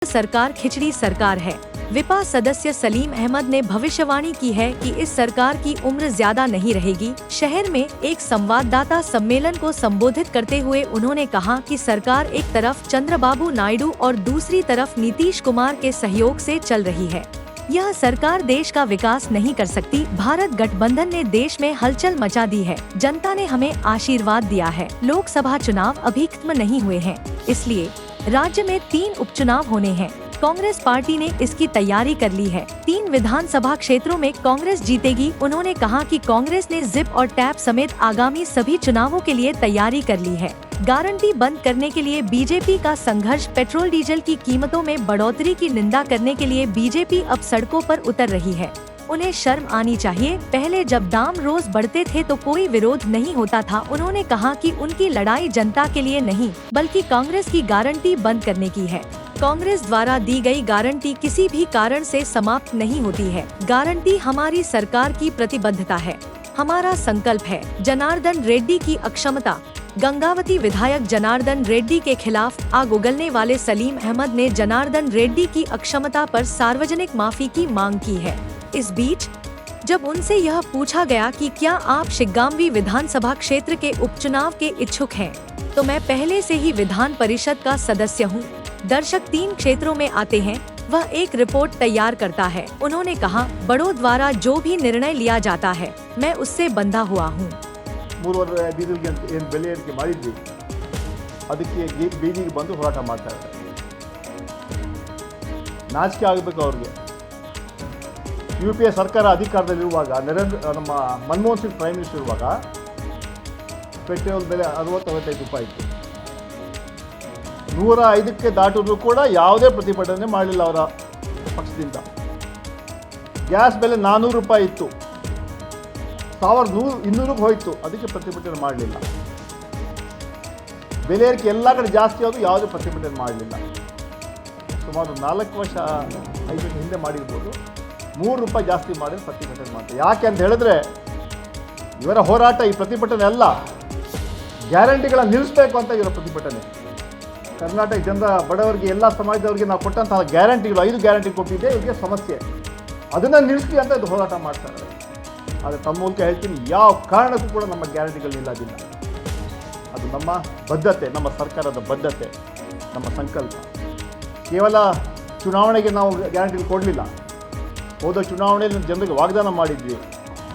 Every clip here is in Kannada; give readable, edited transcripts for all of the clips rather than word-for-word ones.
सरकार खिचड़ी सरकार है। विपा सदस्य सलीम अहमद ने भविष्यवाणी की है कि इस सरकार की उम्र ज्यादा नहीं रहेगी। शहर में एक संवाददाता सम्मेलन को संबोधित करते हुए उन्होंने कहा कि सरकार एक तरफ चंद्रबाबू नायडू और दूसरी तरफ नीतीश कुमार के सहयोग से चल रही है। यह सरकार देश का विकास नहीं कर सकती। भारत गठबंधन ने देश में हलचल मचा दी है। जनता ने हमें आशीर्वाद दिया है। लोकसभा चुनाव अभी खत्म नहीं हुए हैं, इसलिए राज्य में 3 उपचुनाव होने हैं। कांग्रेस पार्टी ने इसकी तैयारी कर ली है। 3 विधानसभा क्षेत्रों में कांग्रेस जीतेगी। उन्होंने कहा कि कांग्रेस ने जिप और टैप समेत आगामी सभी चुनावों के लिए तैयारी कर ली है। गारंटी बंद करने के लिए बीजेपी का संघर्ष। पेट्रोल डीजल की कीमतों में बढ़ोतरी की निंदा करने के लिए बीजेपी अब सड़कों पर उतर रही है। उन्हें शर्म आनी चाहिए। पहले जब दाम रोज बढ़ते थे तो कोई विरोध नहीं होता था। उन्होंने कहा कि उनकी लड़ाई जनता के लिए नहीं बल्कि कांग्रेस की गारंटी बंद करने की है। कांग्रेस द्वारा दी गई गारंटी किसी भी कारण से समाप्त नहीं होती है। गारंटी हमारी सरकार की प्रतिबद्धता है, हमारा संकल्प है। जनार्दन रेड्डी की अक्षमता। गंगावती विधायक जनार्दन रेड्डी के खिलाफ आग उगलने वाले सलीम अहमद ने जनार्दन रेड्डी की अक्षमता पर सार्वजनिक माफी की मांग की है। इस बीच जब उनसे यह पूछा गया कि क्या आप शिग्गांवी विधानसभा क्षेत्र के उपचुनाव के इच्छुक हैं, तो मैं पहले से ही विधान परिषद का सदस्य हूं। दर्शक 3 क्षेत्रों में आते हैं, वह एक रिपोर्ट तैयार करता है। उन्होंने कहा, बड़ों द्वारा जो भी निर्णय लिया जाता है मैं उससे बंधा हुआ हूँ। 3 ವರ್ಷ ಡೀಸೆಲ್ಗೆ ಏನು ಬೆಲೆ ಏರಿಕೆ ಮಾಡಿದ್ವಿ, ಅದಕ್ಕೆ ಬೀದಿಗೆ ಬಂದು ಹೋರಾಟ ಮಾಡ್ತಾ ಇದ್ದಾರೆ. ನಾಚಿಕೆ ಆಗಬೇಕು ಅವ್ರಿಗೆ. UPA ಸರ್ಕಾರ ಅಧಿಕಾರದಲ್ಲಿರುವಾಗ ನಮ್ಮ ಮನಮೋಹನ್ ಸಿಂಗ್ ಪ್ರೈಮ್ ಮಿನಿಸ್ಟರ್ ಇರುವಾಗ ಪೆಟ್ರೋಲ್ ಬೆಲೆ 60-65 ರೂಪಾಯಿ ಇತ್ತು. 105ಕ್ಕೆ ದಾಟಿದ್ರು ಕೂಡ ಯಾವುದೇ ಪ್ರತಿಭಟನೆ ಮಾಡಲಿಲ್ಲ ಅವರ ಪಕ್ಷದಿಂದ. ಗ್ಯಾಸ್ ಬೆಲೆ 400 ರೂಪಾಯಿ ಇತ್ತು, 1200ಕ್ಕೆ ಹೋಯಿತು, ಅದಕ್ಕೆ ಪ್ರತಿಭಟನೆ ಮಾಡಲಿಲ್ಲ. ಬೆಲೆ ಏರಿಕೆ ಎಲ್ಲ ಕಡೆ ಜಾಸ್ತಿ ಆದರೂ ಯಾವುದೇ ಪ್ರತಿಭಟನೆ ಮಾಡಲಿಲ್ಲ. ಸುಮಾರು 4 ವರ್ಷ 5 ವರ್ಷ ಹಿಂದೆ ಮಾಡಿರ್ಬೋದು. 3 ರೂಪಾಯಿ ಜಾಸ್ತಿ ಮಾಡಿ ಪ್ರತಿಭಟನೆ ಮಾಡ್ತಾರೆ. ಯಾಕೆ ಅಂತ ಹೇಳಿದ್ರೆ ಇವರ ಹೋರಾಟ, ಈ ಪ್ರತಿಭಟನೆ ಅಲ್ಲ, ಗ್ಯಾರಂಟಿಗಳನ್ನು ನಿಲ್ಲಿಸಬೇಕು ಅಂತ ಇವರ ಪ್ರತಿಭಟನೆ. ಕರ್ನಾಟಕ ಜನರ ಬಡವರಿಗೆ, ಎಲ್ಲ ಸಮಾಜದವರಿಗೆ ನಾವು ಕೊಟ್ಟಂತಹ ಗ್ಯಾರಂಟಿಗಳು 5 ಗ್ಯಾರಂಟಿ ಕೊಟ್ಟಿದ್ದೆ, ಇವರಿಗೆ ಸಮಸ್ಯೆ, ಅದನ್ನು ನಿಲ್ಲಿಸಿ ಅಂತ ಇದು ಹೋರಾಟ ಮಾಡ್ತಾರೆ. ಆದರೆ ತಮ್ಮ ಮೂಲಕ ಹೇಳ್ತೀನಿ, ಯಾವ ಕಾರಣಕ್ಕೂ ಕೂಡ ನಮ್ಮ ಗ್ಯಾರಂಟಿಗಳು ನಿಲ್ಲೋದಿಲ್ಲ. ಅದು ನಮ್ಮ ಬದ್ಧತೆ, ನಮ್ಮ ಸರ್ಕಾರದ ಬದ್ಧತೆ, ನಮ್ಮ ಸಂಕಲ್ಪ. ಕೇವಲ ಚುನಾವಣೆಗೆ ನಾವು ಗ್ಯಾರಂಟಿಗಳು ಕೊಡಲಿಲ್ಲ. ಹೋದ ಚುನಾವಣೆಯಲ್ಲಿ ಜನರಿಗೆ ವಾಗ್ದಾನ ಮಾಡಿದ್ವಿ,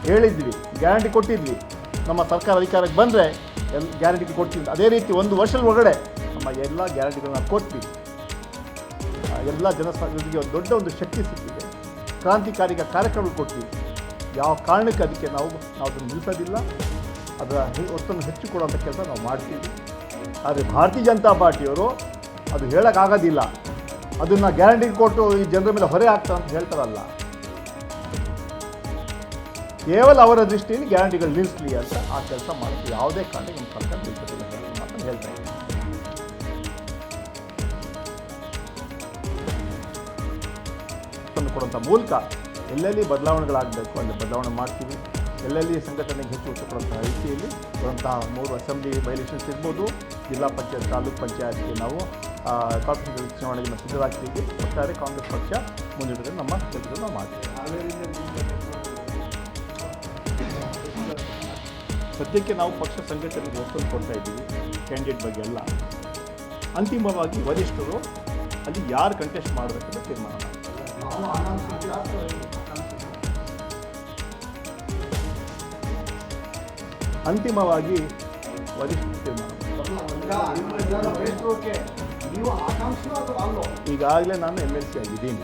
ಹೇಳಿದ್ವಿ, ಗ್ಯಾರಂಟಿ ಕೊಟ್ಟಿದ್ವಿ. ನಮ್ಮ ಸರ್ಕಾರ ಅಧಿಕಾರಕ್ಕೆ ಬಂದರೆ ಗ್ಯಾರಂಟಿ ಕೊಡ್ತೀವಿ. ಅದೇ ರೀತಿ 1 ವರ್ಷದ ಒಳಗಡೆ ನಮ್ಮ ಎಲ್ಲ ಗ್ಯಾರಂಟಿಗಳನ್ನ ಕೊಟ್ಟು ಎಲ್ಲ ಜನರಿಗೆ ದೊಡ್ಡ ಒಂದು ಶಕ್ತಿ ಸಿಕ್ಕಿದೆ. ಕ್ರಾಂತಿಕಾರಿಕ ಕಾರ್ಯಕ್ರಮಗಳು ಕೊಡ್ತೀವಿ. ಯಾವ ಕಾರಣಕ್ಕೆ ಅದಕ್ಕೆ ನಾವು ಅದನ್ನು ನಿಲ್ಲಿಸೋದಿಲ್ಲ. ಅದರ ಒತ್ತನ್ನು ಹೆಚ್ಚು ಕೊಡುವಂಥ ಕೆಲಸ ನಾವು ಮಾಡ್ತೀವಿ. ಆದರೆ ಭಾರತೀಯ ಜನತಾ ಪಾರ್ಟಿಯವರು ಅದು ಹೇಳೋಕ್ಕಾಗೋದಿಲ್ಲ. ಅದನ್ನು ಗ್ಯಾರಂಟಿ ಕೊಟ್ಟು ಈ ಜನರ ಮೇಲೆ ಹೊರೆ ಆಗ್ತಾರೆ ಅಂತ ಹೇಳ್ತಾರಲ್ಲ, ಕೇವಲ ಅವರ ದೃಷ್ಟಿಯಲ್ಲಿ ಗ್ಯಾರಂಟಿಗಳು ನಿಲ್ಲಿಸಲಿ ಅಂತ ಆ ಕೆಲಸ ಮಾಡೋದು ಯಾವುದೇ ಕಾರಣಕ್ಕೆ ನಮ್ಮ ಸರ್ಕಾರ ನಿಲ್ಲಿಸೋದಿಲ್ಲ ಅಂತ ಹೇಳ್ತಾ ಇದ್ದೀನಿ. ಕೊಡುವಂಥ ಮೂಲಕ ಎಲ್ಲೆಲ್ಲಿ ಬದಲಾವಣೆಗಳಾಗಬೇಕು ಅಲ್ಲಿ ಬದಲಾವಣೆ ಮಾಡ್ತೀವಿ. ಎಲ್ಲೆಲ್ಲಿ ಸಂಘಟನೆಗೆ ಹೆಚ್ಚು ಒತ್ತು ಕೊಡುವಂತಹ ರೀತಿಯಲ್ಲಿ ಕೊಡುವಂತಹ 3 ಅಸೆಂಬ್ಲಿ ಬೈ ಎಲೆಕ್ಷನ್ಸ್ ಇರ್ಬೋದು, ಜಿಲ್ಲಾ ಪಂಚಾಯತ್, ತಾಲೂಕು ಪಂಚಾಯತ್ಗೆ ನಾವು ಕಾರ್ಪೊರೇಷನ್ ಚುನಾವಣೆಗೆ ನಾವು ಸಿದ್ಧರಾಗ್ತೀವಿ. ಒಟ್ಟಾರೆ ಕಾಂಗ್ರೆಸ್ ಪಕ್ಷ ಮುಂದಿಟ್ಟರೆ ನಮ್ಮ ಕೆಲಸಗಳು ನಾವು ಮಾಡ್ತೀವಿ. ಸದ್ಯಕ್ಕೆ ನಾವು ಪಕ್ಷ ಸಂಘಟನೆಗೆ ಒತ್ತನ್ನು ಕೊಡ್ತಾ ಇದ್ದೀವಿ. ಕ್ಯಾಂಡಿಡೇಟ್ ಬಗ್ಗೆ ಎಲ್ಲ ಅಂತಿಮವಾಗಿ ವರಿಷ್ಠರು ಅಲ್ಲಿ ಯಾರು ಕಂಟೆಸ್ಟ್ ಮಾಡಬೇಕಂತ ತೀರ್ಮಾನ ಮಾಡ್ತಾರೆ. ಅಂತಿಮವಾಗಿ ವರಿಷ್ಠರು ತೀರ್ಮಾನ. ಈಗಾಗಲೇ ನಾನು MLC ಆಗಿದ್ದೀನಿ.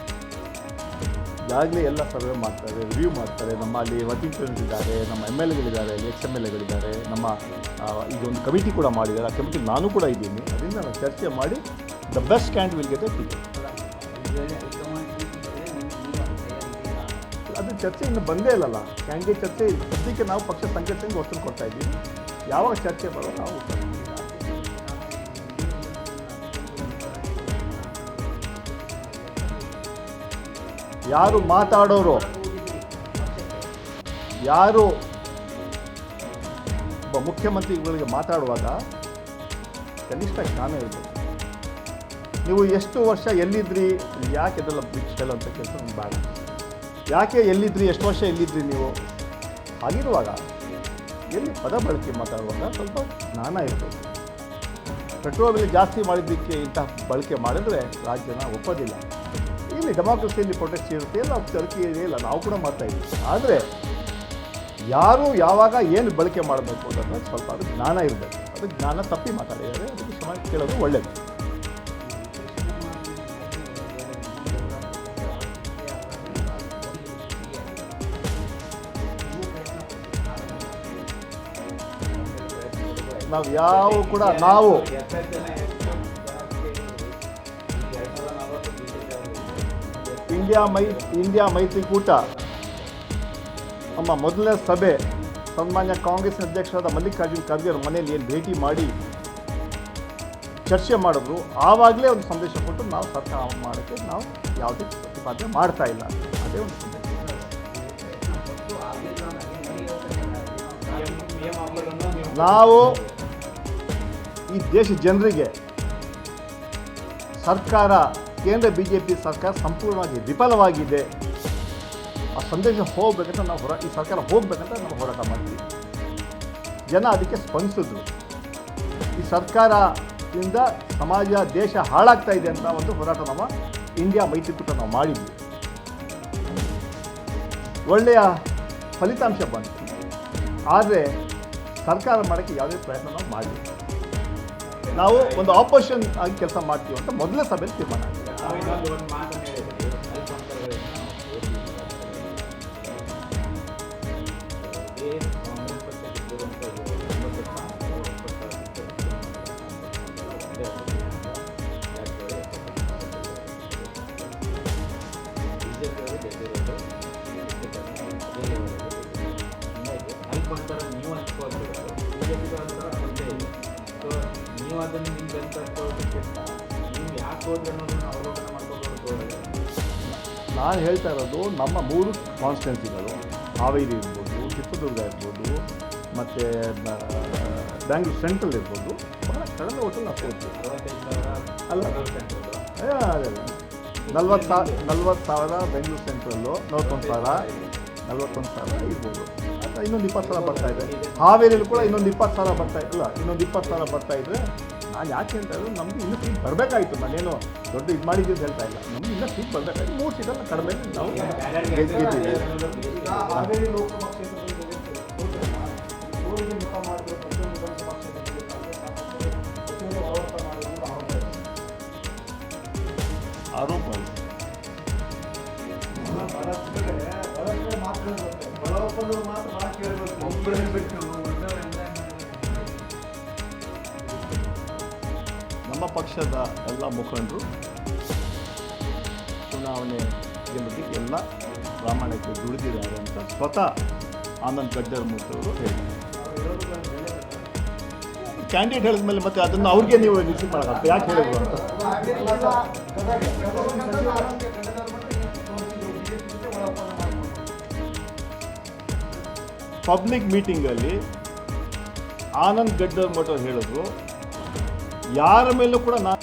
ಈಗಾಗಲೇ ಎಲ್ಲ ಸರ್ವೆ ಮಾಡ್ತಾರೆ, ರಿವ್ಯೂ ಮಾಡ್ತಾರೆ. ನಮ್ಮಲ್ಲಿ ವರ್ಕಿಂಗ್ ಪ್ರೆಸಿಡೆಂಟ್ ಇದ್ದಾರೆ, ನಮ್ಮ MLAಗಳಿದ್ದಾರೆ, ex-MLAಗಳಿದ್ದಾರೆ. ನಮ್ಮ ಈಗ ಒಂದು ಕಮಿಟಿ ಕೂಡ ಮಾಡಿದ್ದಾರೆ. ಆ ಕಮಿಟಿ ನಾನು ಕೂಡ ಇದ್ದೀನಿ. ಅದರಿಂದ ನಾವು ಚರ್ಚೆ ಮಾಡಿ the best candidate will get A ticket. ಅದು ಚರ್ಚೆ ಇನ್ನು ಬಂದೇ ಇಲ್ಲಲ್ಲ. ಕ್ಯಾಂಡಿಡೇಟ್ ಚರ್ಚೆ ಸದ್ಯಕ್ಕೆ ನಾವು ಪಕ್ಷ ಸಂಘಟನೆಗೆ ಒತ್ತು ಕೊಡ್ತಾ ಇದ್ದೀವಿ. ಯಾವಾಗ ಚರ್ಚೆ ಬರೋ ನಾವು ಯಾರು ಮಾತಾಡೋರು, ಯಾರು ಮುಖ್ಯಮಂತ್ರಿಗಳಿಗೆ ಮಾತಾಡುವಾಗ ಕನಿಷ್ಠ ಜ್ಞಾನ ಇರಬೇಕು. ನೀವು ಎಷ್ಟು ವರ್ಷ ಎಲ್ಲಿದ್ರಿ, ಯಾಕೆ ಇದೆಲ್ಲ ಬಿಚ್ಚಲ್ಲ ಅಂತ ಕೆಲಸ ನಮ್ಗೆ ಬೇಡ. ಯಾಕೆ ಎಲ್ಲಿದ್ರಿ, ಎಷ್ಟು ವರ್ಷ ಎಲ್ಲಿದ್ರಿ ನೀವು? ಹಾಗಿರುವಾಗ ಎಲ್ಲಿ ಪದ ಬಳಕೆ ಮಾತಾಡುವಾಗ ಸ್ವಲ್ಪ ಜ್ಞಾನ ಇರಬೇಕು. ಪೆಟ್ರೋಲ್ ಬೆಲೆ ಜಾಸ್ತಿ ಮಾಡಿದ್ದಕ್ಕೆ ಇಂತಹ ಬಳಕೆ ಮಾಡಿದ್ರೆ ರಾಜ್ಯನ ಒಪ್ಪೋದಿಲ್ಲ. ಇಲ್ಲಿ ಡೆಮಾಕ್ರಸಿಯಲ್ಲಿ ಪ್ರೊಟೆಸ್ಟ್ ಇರುತ್ತೆ, ಎಲ್ಲ ಅದಕ್ಕೆ ಇಲ್ಲ, ನಾವು ಕೂಡ ಮಾಡ್ತಾ ಇದ್ದೀವಿ. ಆದರೆ ಯಾರು ಯಾವಾಗ ಏನು ಬಳಕೆ ಮಾಡಬೇಕು ಅನ್ನೋದು ಸ್ವಲ್ಪ ಅದು ಜ್ಞಾನ ಇರಬೇಕು. ಅದು ಜ್ಞಾನ ತಪ್ಪಿ ಮಾತಾಡಿದ್ದಾರೆ, ಅದಕ್ಕೆ ಕ್ಷಮೆ ಕೇಳೋದು ಒಳ್ಳೆಯದು. ನಾವು ಯಾವ ಕೂಡ ನಾವು ಇಂಡಿಯಾ ಮೈತ್ರಿಕೂಟ ನಮ್ಮ ಮೊದಲನೇ ಸಭೆ ಸನ್ಮಾನ್ಯ ಕಾಂಗ್ರೆಸ್ ಅಧ್ಯಕ್ಷರಾದ ಮಲ್ಲಿಕಾರ್ಜುನ್ ಖರ್ಗೆ ಅವ್ರ ಮನೆಯಲ್ಲಿ ಏನು ಭೇಟಿ ಮಾಡಿ ಚರ್ಚೆ ಮಾಡಿದ್ರು, ಆವಾಗಲೇ ಒಂದು ಸಂದೇಶ ಕೊಟ್ಟು ನಾವು ಸರ್ಕಾರ ಮಾಡೋಕ್ಕೆ ನಾವು ಯಾವುದೇ ಪ್ರತಿಪಾದನೆ ಮಾಡ್ತಾ ಇಲ್ಲ. ಅದೇ ಒಂದು ಸಂದೇಶ. ನಾವು ಈ ದೇಶ ಜನರಿಗೆ ಸರ್ಕಾರ, ಕೇಂದ್ರ BJP ಸರ್ಕಾರ ಸಂಪೂರ್ಣವಾಗಿ ವಿಫಲವಾಗಿದೆ, ಆ ಸಂದೇಶ ಹೋಗ್ಬೇಕಂತ ನಾವು ಈ ಸರ್ಕಾರ ಹೋಗ್ಬೇಕಂತ ನಾವು ಹೋರಾಟ ಮಾಡ್ತೀವಿ. ಜನ ಅದಕ್ಕೆ ಸ್ಪಂದಿಸಿದ್ರು. ಈ ಸರ್ಕಾರದಿಂದ ಸಮಾಜ, ದೇಶ ಹಾಳಾಗ್ತಾ ಇದೆ ಅಂತ ಒಂದು ಹೋರಾಟ ನಮ್ಮ ಇಂಡಿಯಾ ಮೈತ್ರಿಕೂಟ ನಾವು ಮಾಡಿದ್ವಿ. ಒಳ್ಳೆಯ ಫಲಿತಾಂಶ ಬಂತು. ಆದರೆ ಸರ್ಕಾರ ಮಾಡೋಕ್ಕೆ ಯಾವುದೇ ಪ್ರಯತ್ನ ನಾವು ಮಾಡಿದ್ವಿ. ನಾವು ಒಂದು ಆಪೋಸಿಷನ್ ಆಗಿ ಕೆಲಸ ಮಾಡ್ತೀವಿ ಅಂತ ಮೊದಲನೇ ಸಭೆಯಲ್ಲಿ ತೀರ್ಮಾನ ಆಗಿದೆ. ನಾನು ಹೇಳ್ತಾ ಇರೋದು ನಮ್ಮ 3 ಕಾನ್ಸ್ಟಿಟ್ಯೂನ್ಸಿಗಳು, ಹಾವೇರಿ ಇರ್ಬೋದು, ಚಿತ್ರದುರ್ಗ ಇರ್ಬೋದು, ಮತ್ತು ಬ್ಯಾಂಗ್ಳೂರು ಸೆಂಟ್ರಲ್ ಇರ್ಬೋದು, ಬಹಳ ಕಡಿಮೆ ಹೋಟೆಲ್ ನಾವು ಕೊಡ್ತೀವಿ. ಅಲ್ಲ, 40,000 ಬೆಂಗಳೂರು ಸೆಂಟ್ರಲ್ಲು, 41,000 ಇರ್ಬೋದು. ಅಥವಾ ಇನ್ನೊಂದು 20,000 ಬರ್ತಾಯಿದೆ. ಹಾವೇರಿಯಲ್ಲಿ ಕೂಡ ಇನ್ನೊಂದು 20,000 ಇನ್ನೊಂದು 20,000 ಬರ್ತಾಯಿದ್ರೆ ನಾನು ಯಾಕೆ ಹೇಳ್ತಾ ಇರೋದು, ನಮಗೆ ಇನ್ನೂ ಸೀಟ್ ಬರಬೇಕಾಯಿತು. ನಾನೇನು ದೊಡ್ಡ ಇದು ಮಾಡಿದ್ದು ಅಂತ ಹೇಳ್ತಾ ಇಲ್ಲ. ನಮ್ಗೆ ಇನ್ನೂ ಸೀಟ್ ಬರಬೇಕಾಯ್ತು. 3 ಸೀಟನ್ನು ಕಡಿಮೆ ನಾವು ಗೆದ್ದಿದ್ದೀವಿ. ಆರೋಪ ನಮ್ಮ ಪಕ್ಷದ ಎಲ್ಲ ಮುಖಂಡರು ಚುನಾವಣೆ ಗೆಲ್ಲೋದಕ್ಕೆ ಎಲ್ಲ ಪ್ರಾಮಾಣಿಕತೆ ದುಡಿದಿದ್ದಾರೆ ಅಂತ ಸ್ವತಃ ಆನಂದ್ ಗಡ್ಡರ್ ಮೂರ್ತವರು ಹೇಳಿದ್ದಾರೆ. ಕ್ಯಾಂಡಿಡೇಟ್ ಹೇಳಿದ ಮೇಲೆ ಮತ್ತೆ ಅದನ್ನು ಅವ್ರಿಗೆ ನೀವು ರಿಸೀವ್ ಮಾಡೋದು ಯಾಕೆ ಹೇಳಿದ್ರು ಅಂತ. ಪಬ್ಲಿಕ್ ಮೀಟಿಂಗಲ್ಲಿ ಆನಂದ್ ಗಡ್ಡರ್ ಮಠ ಹೇಳಿದ್ರು, ಯಾರ ಮೇಲೂ ಕೂಡ